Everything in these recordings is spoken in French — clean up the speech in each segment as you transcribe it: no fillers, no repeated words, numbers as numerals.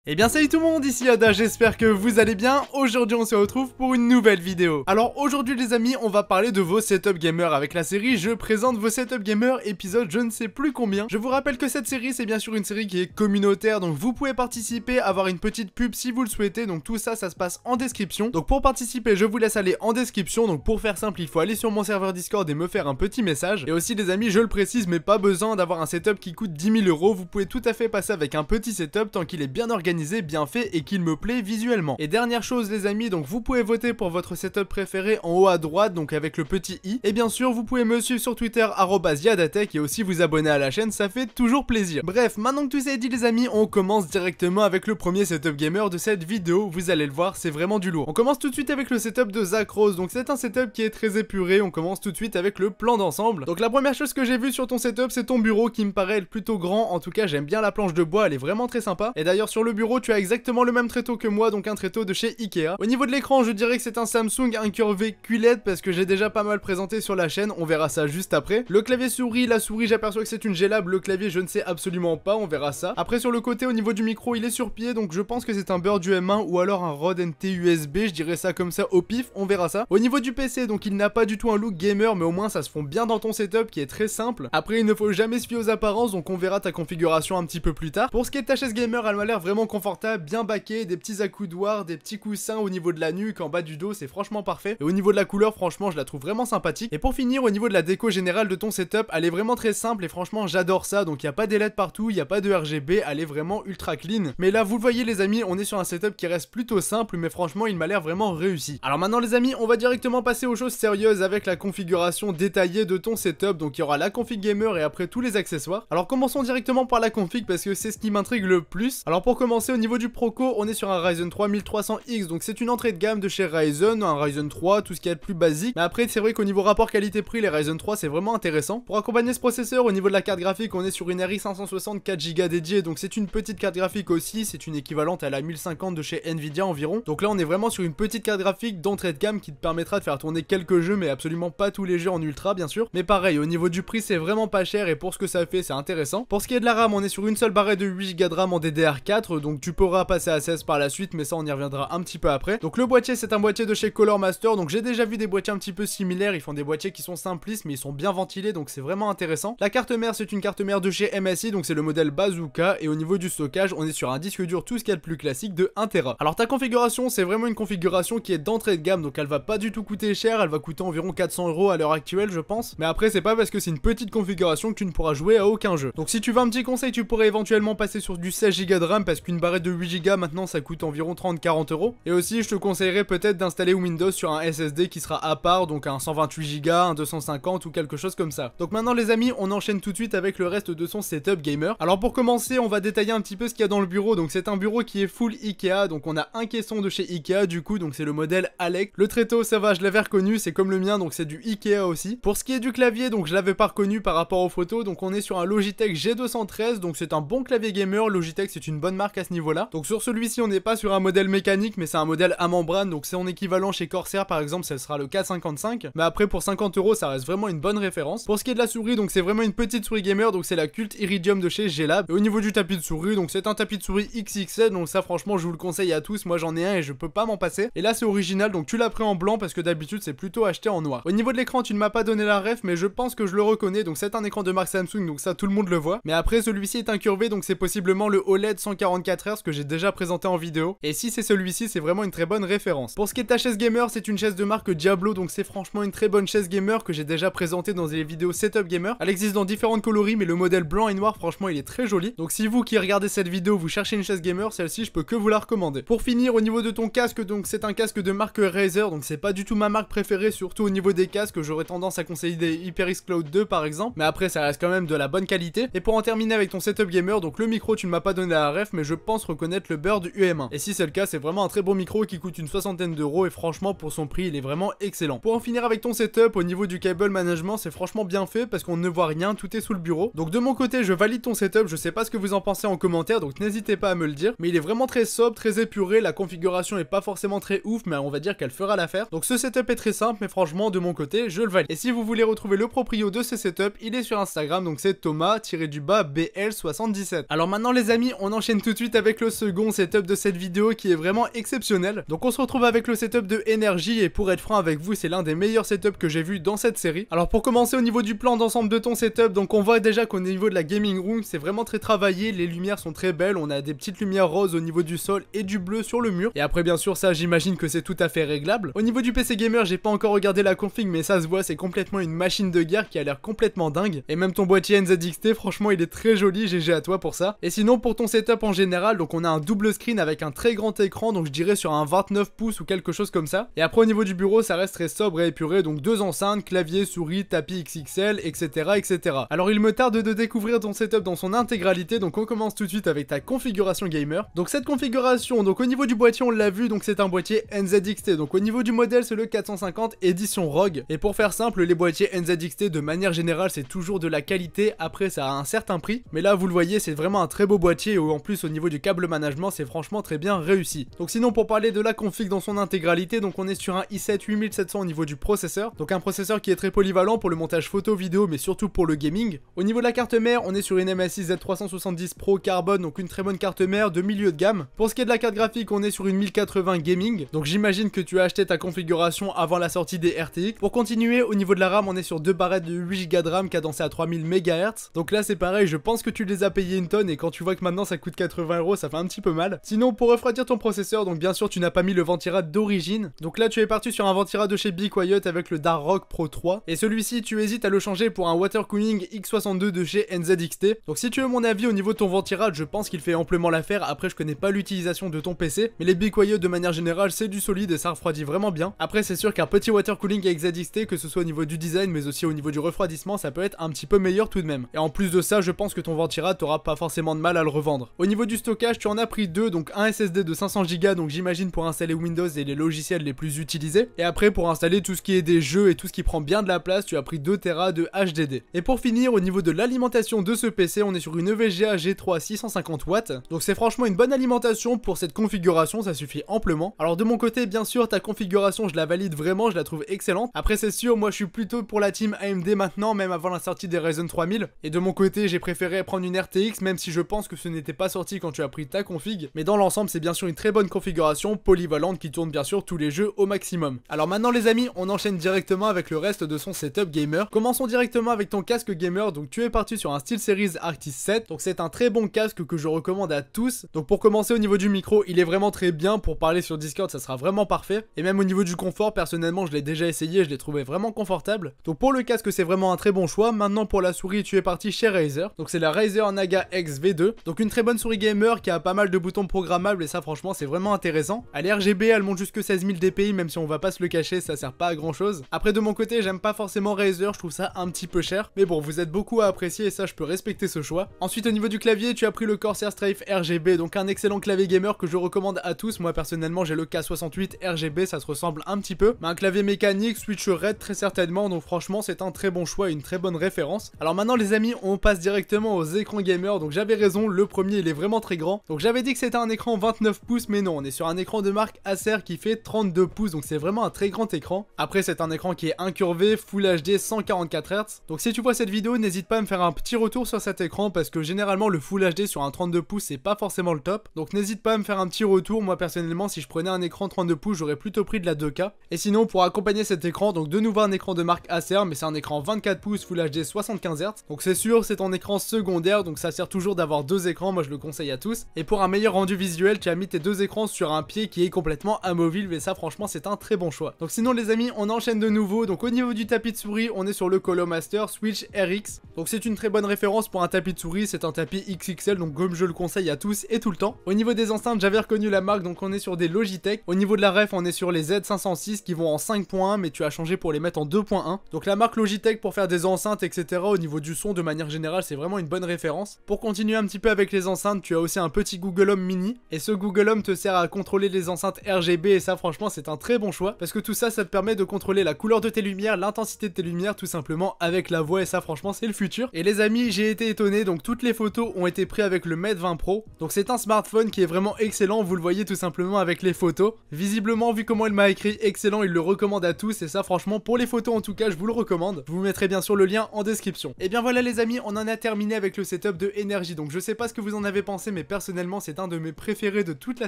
Eh bien salut tout le monde, ici Ada, j'espère que vous allez bien. Aujourd'hui on se retrouve pour une nouvelle vidéo. Alors aujourd'hui les amis, on va parler de vos setup gamers avec la série Je présente vos setup gamers, épisode je ne sais plus combien. Je vous rappelle que cette série c'est bien sûr une série qui est communautaire, donc vous pouvez participer, avoir une petite pub si vous le souhaitez, donc tout ça, ça se passe en description. Donc pour participer, je vous laisse aller en description, donc pour faire simple, il faut aller sur mon serveur Discord et me faire un petit message. Et aussi les amis, je le précise, mais pas besoin d'avoir un setup qui coûte 10 000 €, vous pouvez tout à fait passer avec un petit setup tant qu'il est bien organisé, bien fait et qu'il me plaît visuellement. Et dernière chose les amis, donc vous pouvez voter pour votre setup préféré en haut à droite, donc avec le petit i. Et bien sûr vous pouvez me suivre sur Twitter @yadatech et aussi vous abonner à la chaîne, ça fait toujours plaisir. Bref, maintenant que tout ça est dit les amis, on commence directement avec le premier setup gamer de cette vidéo. Vous allez le voir, c'est vraiment du lourd. On commence tout de suite avec le setup de Zach Rose, donc c'est un setup qui est très épuré. On commence tout de suite avec le plan d'ensemble. Donc la première chose que j'ai vue sur ton setup, c'est ton bureau qui me paraît plutôt grand. En tout cas j'aime bien la planche de bois, elle est vraiment très sympa. Et d'ailleurs sur le bureau tu as exactement le même tréteau que moi, donc un tréteau de chez Ikea. Au niveau de l'écran, je dirais que c'est un Samsung incurvé QLED parce que j'ai déjà pas mal présenté sur la chaîne, on verra ça juste après. Le clavier souris, la souris j'aperçois que c'est une G-Lab, le clavier je ne sais absolument pas, on verra ça. Après sur le côté au niveau du micro il est sur pied, donc je pense que c'est un Bird du M1 ou alors un Rode NT USB, je dirais ça comme ça au pif, on verra ça. Au niveau du PC, donc il n'a pas du tout un look gamer, mais au moins ça se fond bien dans ton setup qui est très simple. Après il ne faut jamais se fier aux apparences, donc on verra ta configuration un petit peu plus tard. Pour ce qui est de ta chaise gamer, elle m'a l'air vraiment confortable, bien baquée, des petits accoudoirs, des petits coussins au niveau de la nuque, en bas du dos, c'est franchement parfait. Et au niveau de la couleur, franchement, je la trouve vraiment sympathique. Et pour finir, au niveau de la déco générale de ton setup, elle est vraiment très simple et franchement, j'adore ça. Donc il n'y a pas des LED partout, il n'y a pas de RGB, elle est vraiment ultra clean. Mais là, vous le voyez les amis, on est sur un setup qui reste plutôt simple, mais franchement, il m'a l'air vraiment réussi. Alors maintenant les amis, on va directement passer aux choses sérieuses avec la configuration détaillée de ton setup. Donc il y aura la config gamer et après tous les accessoires. Alors commençons directement par la config parce que c'est ce qui m'intrigue le plus. Alors pour commencer, au niveau du Proco, on est sur un Ryzen 3 1300X, donc c'est une entrée de gamme de chez Ryzen, un Ryzen 3, tout ce qui est le plus basique. Mais après c'est vrai qu'au niveau rapport qualité-prix, les Ryzen 3 c'est vraiment intéressant. Pour accompagner ce processeur, au niveau de la carte graphique, on est sur une RX 560 4Go dédiée, donc c'est une petite carte graphique aussi, c'est une équivalente à la 1050 de chez Nvidia environ. Donc là on est vraiment sur une petite carte graphique d'entrée de gamme qui te permettra de faire tourner quelques jeux, mais absolument pas tous les jeux en ultra bien sûr. Mais pareil, au niveau du prix c'est vraiment pas cher et pour ce que ça fait c'est intéressant. Pour ce qui est de la RAM, on est sur une seule barrette de 8Go de RAM en DDR4, donc tu pourras passer à 16 par la suite, mais ça on y reviendra un petit peu après. Donc le boîtier c'est un boîtier de chez Color Master, donc j'ai déjà vu des boîtiers un petit peu similaires, ils font des boîtiers qui sont simplistes mais ils sont bien ventilés, donc c'est vraiment intéressant. La carte mère c'est une carte mère de chez MSI, donc c'est le modèle Bazooka, et au niveau du stockage on est sur un disque dur tout ce qu'il y a de plus classique de 1 Tera. Alors ta configuration c'est vraiment une configuration qui est d'entrée de gamme, donc elle va pas du tout coûter cher, elle va coûter environ 400 € à l'heure actuelle je pense, mais après c'est pas parce que c'est une petite configuration que tu ne pourras jouer à aucun jeu. Donc si tu veux un petit conseil, tu pourrais éventuellement passer sur du 16Go de RAM parce qu'une barrette de 8Go maintenant ça coûte environ 30-40 €. Et aussi je te conseillerais peut-être d'installer Windows sur un SSD qui sera à part, donc un 128Go, un 250 ou quelque chose comme ça. Donc maintenant les amis, on enchaîne tout de suite avec le reste de son setup gamer. Alors pour commencer, on va détailler un petit peu ce qu'il y a dans le bureau. Donc c'est un bureau qui est full Ikea, donc on a un caisson de chez Ikea du coup, donc c'est le modèle Alec. Le tréteau ça va, je l'avais reconnu, c'est comme le mien, donc c'est du Ikea aussi. Pour ce qui est du clavier, donc je l'avais pas reconnu par rapport aux photos, donc on est sur un Logitech G213, donc c'est un bon clavier gamer. Logitech c'est une bonne marque à ce niveau là. Donc sur celui-ci on n'est pas sur un modèle mécanique, mais c'est un modèle à membrane, donc c'est en équivalent chez Corsair par exemple, ça sera le K55, mais après pour 50 € ça reste vraiment une bonne référence. Pour ce qui est de la souris, donc c'est vraiment une petite souris gamer, donc c'est la Cult Iridium de chez G-Lab. Et au niveau du tapis de souris, donc c'est un tapis de souris XXL, donc ça franchement je vous le conseille à tous, moi j'en ai un et je peux pas m'en passer. Et là c'est original, donc tu l'as pris en blanc parce que d'habitude c'est plutôt acheté en noir. Au niveau de l'écran tu ne m'as pas donné la ref, mais je pense que je le reconnais, donc c'est un écran de marque Samsung, donc ça tout le monde le voit. Mais après celui-ci est incurvé, donc c'est possiblement le OLED 144Hz que j'ai déjà présenté en vidéo. Et si c'est celui-ci, c'est vraiment une très bonne référence. Pour ce qui est de ta chaise gamer, c'est une chaise de marque Diablo, donc c'est franchement une très bonne chaise gamer que j'ai déjà présentée dans les vidéos setup gamer. Elle existe dans différentes coloris, mais le modèle blanc et noir franchement il est très joli. Donc si vous qui regardez cette vidéo vous cherchez une chaise gamer, celle-ci je peux que vous la recommander. Pour finir, au niveau de ton casque, donc c'est un casque de marque Razer, donc c'est pas du tout ma marque préférée, surtout au niveau des casques, j'aurais tendance à conseiller des HyperX Cloud 2 par exemple, mais après ça reste quand même de la bonne qualité. Et pour en terminer avec ton setup gamer, donc le micro tu ne m'as pas donné la ref, mais je pense reconnaître le Bird UM1. Et si c'est le cas, c'est vraiment un très bon micro qui coûte une soixantaine d'euros et franchement pour son prix il est vraiment excellent. Pour en finir avec ton setup, au niveau du cable management c'est franchement bien fait parce qu'on ne voit rien, tout est sous le bureau. Donc de mon côté je valide ton setup, je sais pas ce que vous en pensez en commentaire, donc n'hésitez pas à me le dire, mais il est vraiment très sobre, très épuré, la configuration est pas forcément très ouf, mais on va dire qu'elle fera l'affaire. Donc ce setup est très simple, mais franchement de mon côté je le valide. Et si vous voulez retrouver le proprio de ce setup, il est sur Instagram, donc c'est Thomas-BL77. Alors maintenant les amis, on enchaîne tout de suite avec le second setup de cette vidéo qui est vraiment exceptionnel. Donc on se retrouve avec le setup de Energy et pour être franc avec vous, c'est l'un des meilleurs setups que j'ai vu dans cette série. Alors pour commencer au niveau du plan d'ensemble de ton setup, donc on voit déjà qu'au niveau de la gaming room, c'est vraiment très travaillé, les lumières sont très belles, on a des petites lumières roses au niveau du sol et du bleu sur le mur. Et après bien sûr ça, j'imagine que c'est tout à fait réglable. Au niveau du PC gamer, j'ai pas encore regardé la config mais ça se voit, c'est complètement une machine de guerre qui a l'air complètement dingue. Et même ton boîtier NZXT, franchement il est très joli, GG à toi pour ça. Et sinon pour ton setup en général, donc on a un double screen avec un très grand écran, donc je dirais sur un 29 pouces ou quelque chose comme ça. Et après au niveau du bureau, ça reste très sobre et épuré, donc deux enceintes, clavier, souris, tapis XXL, etc. etc. Alors il me tarde de découvrir ton setup dans son intégralité, donc on commence tout de suite avec ta configuration gamer. Donc cette configuration, donc au niveau du boîtier on l'a vu, donc c'est un boîtier NZXT, donc au niveau du modèle c'est le 450 édition Rogue. Et pour faire simple, les boîtiers NZXT de manière générale c'est toujours de la qualité, après ça a un certain prix, mais là vous le voyez c'est vraiment un très beau boîtier et en plus au niveau du câble management c'est franchement très bien réussi. Donc sinon pour parler de la config dans son intégralité, donc on est sur un i7 8700 au niveau du processeur, donc un processeur qui est très polyvalent pour le montage photo vidéo mais surtout pour le gaming. Au niveau de la carte mère, on est sur une MSI Z370 Pro Carbone, donc une très bonne carte mère de milieu de gamme. Pour ce qui est de la carte graphique, on est sur une 1080 gaming, donc j'imagine que tu as acheté ta configuration avant la sortie des RTX. Pour continuer, au niveau de la RAM, on est sur deux barrettes de 8Go de RAM cadencées à 3000 MHz, donc là c'est pareil, je pense que tu les as payées une tonne et quand tu vois que maintenant ça coûte 80 €, ça fait un petit peu mal. Sinon pour refroidir ton processeur, donc bien sûr tu n'as pas mis le ventirad d'origine, donc là tu es parti sur un ventirad de chez Be Quiet avec le Darrock Pro 3 et celui-ci tu hésites à le changer pour un water cooling X62 de chez NZXT. Donc si tu veux mon avis au niveau de ton ventirad, je pense qu'il fait amplement l'affaire. Après je connais pas l'utilisation de ton PC, mais les Be Quiet de manière générale c'est du solide et ça refroidit vraiment bien. Après c'est sûr qu'un petit water cooling avec ZXT, que ce soit au niveau du design mais aussi au niveau du refroidissement, ça peut être un petit peu meilleur tout de même. Et en plus de ça, je pense que ton ventirad t'aura pas forcément de mal à le revendre. Au niveau du stockage, tu en as pris deux, donc un SSD de 500Go, donc j'imagine pour installer Windows et les logiciels les plus utilisés. Et après pour installer tout ce qui est des jeux et tout ce qui prend bien de la place, tu as pris 2 Tera de HDD. Et pour finir, au niveau de l'alimentation de ce PC, on est sur une EVGA G3 650 watts. Donc c'est franchement une bonne alimentation pour cette configuration, ça suffit amplement. Alors de mon côté, bien sûr, ta configuration, je la valide vraiment, je la trouve excellente. Après c'est sûr, moi je suis plutôt pour la team AMD maintenant, même avant la sortie des Ryzen 3000. Et de mon côté, j'ai préféré prendre une RTX, même si je pense que ce n'était pas sorti quand tu as pris ta config. Mais dans l'ensemble, c'est bien sûr une très bonne configuration, polyvalente, qui tourne bien sûr tous les jeux au maximum. Alors maintenant les amis, on enchaîne directement avec le reste de son setup gamer. Commençons directement avec ton casque gamer, donc tu es parti sur un SteelSeries Arctis 7. Donc c'est un très bon casque que je recommande à tous. Donc pour commencer au niveau du micro, il est vraiment très bien, pour parler sur Discord ça sera vraiment parfait. Et même au niveau du confort, personnellement je l'ai déjà essayé, je l'ai trouvé vraiment confortable. Donc pour le casque c'est vraiment un très bon choix. Maintenant pour la souris, tu es parti chez Razer. Donc c'est la Razer Naga X V2. Donc une très bonne souris gamer qui a pas mal de boutons programmables et ça franchement c'est vraiment intéressant. Elle est RGB, elle monte jusque 16000 dpi, même si on va pas se le cacher, ça sert pas à grand chose. Après de mon côté, j'aime pas forcément Razer, je trouve ça un petit peu cher. Mais bon, vous êtes beaucoup à apprécier et ça je peux respecter ce choix. Ensuite au niveau du clavier, tu as pris le Corsair Strafe RGB, donc un excellent clavier gamer que je recommande à tous. Moi personnellement j'ai le K68 RGB, ça se ressemble un petit peu. Mais un clavier mécanique, switch RAID très certainement, donc franchement c'est un très bon choix et une très bonne référence. Alors maintenant les amis, on passe directement aux écrans gamer. Donc j'avais raison, le premier il est vraiment très grand. Donc j'avais dit que c'était un écran 29 pouces, mais non, on est sur un écran de marque Acer qui fait 32 pouces, donc c'est vraiment un très grand écran. Après c'est un écran qui est incurvé, Full HD 144 Hz. Donc si tu vois cette vidéo, n'hésite pas à me faire un petit retour sur cet écran parce que généralement le Full HD sur un 32 pouces c'est pas forcément le top. Donc n'hésite pas à me faire un petit retour. Moi personnellement si je prenais un écran 32 pouces j'aurais plutôt pris de la 2K. Et sinon pour accompagner cet écran, donc de nouveau un écran de marque Acer, mais c'est un écran 24 pouces Full HD 75 Hz. Donc c'est sûr c'est ton écran secondaire, donc ça sert toujours d'avoir deux écrans, moi je le conseille à tous. Et pour un meilleur rendu visuel, tu as mis tes deux écrans sur un pied qui est complètement amovible et ça franchement c'est un très bon choix. Donc sinon les amis, on enchaîne de nouveau. Donc au niveau du tapis de souris, on est sur le Colomaster Switch RX. Donc c'est une très bonne référence pour un tapis de souris, c'est un tapis XXL, donc comme je le conseille à tous et tout le temps. Au niveau des enceintes, j'avais reconnu la marque, donc on est sur des Logitech. Au niveau de la ref, on est sur les Z506 qui vont en 5.1, mais tu as changé pour les mettre en 2.1. Donc la marque Logitech pour faire des enceintes etc. Au niveau du son de manière générale, c'est vraiment une bonne référence. Pour continuer un petit peu avec les enceintes, tu as aussi un petit Google Home Mini, et ce Google Home te sert à contrôler les enceintes RGB et ça franchement c'est un très bon choix parce que tout ça, ça te permet de contrôler la couleur de tes lumières, l'intensité de tes lumières tout simplement avec la voix et ça franchement c'est le futur. Et les amis, j'ai été étonné, donc toutes les photos ont été prises avec le Mate 20 Pro. Donc c'est un smartphone qui est vraiment excellent, vous le voyez tout simplement avec les photos. Visiblement vu comment il m'a écrit excellent, il le recommande à tous et ça franchement pour les photos en tout cas je vous le recommande. Je vous mettrai bien sûr le lien en description. Et bien voilà les amis, on en a terminé avec le setup de Energy. Donc je sais pas ce que vous en avez pensé, mais mais personnellement c'est un de mes préférés de toute la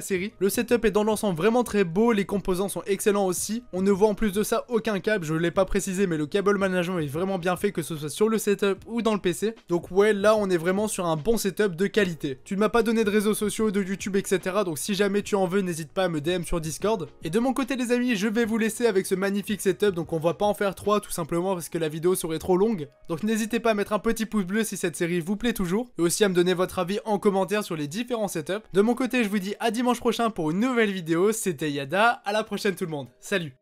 série. Le setup est dans l'ensemble vraiment très beau, les composants sont excellents aussi. On ne voit en plus de ça aucun câble, je l'ai pas précisé mais le cable management est vraiment bien fait, que ce soit sur le setup ou dans le PC. Donc ouais, là on est vraiment sur un bon setup de qualité. Tu ne m'as pas donné de réseaux sociaux, de YouTube, etc. Donc si jamais tu en veux, n'hésite pas à me DM sur Discord. Et de mon côté les amis, je vais vous laisser avec ce magnifique setup, donc on va pas en faire 3 tout simplement parce que la vidéo serait trop longue. Donc n'hésitez pas à mettre un petit pouce bleu si cette série vous plaît toujours, et aussi à me donner votre avis en commentaire sur les différents setups. De mon côté, je vous dis à dimanche prochain pour une nouvelle vidéo. C'était Yada, à la prochaine tout le monde. Salut!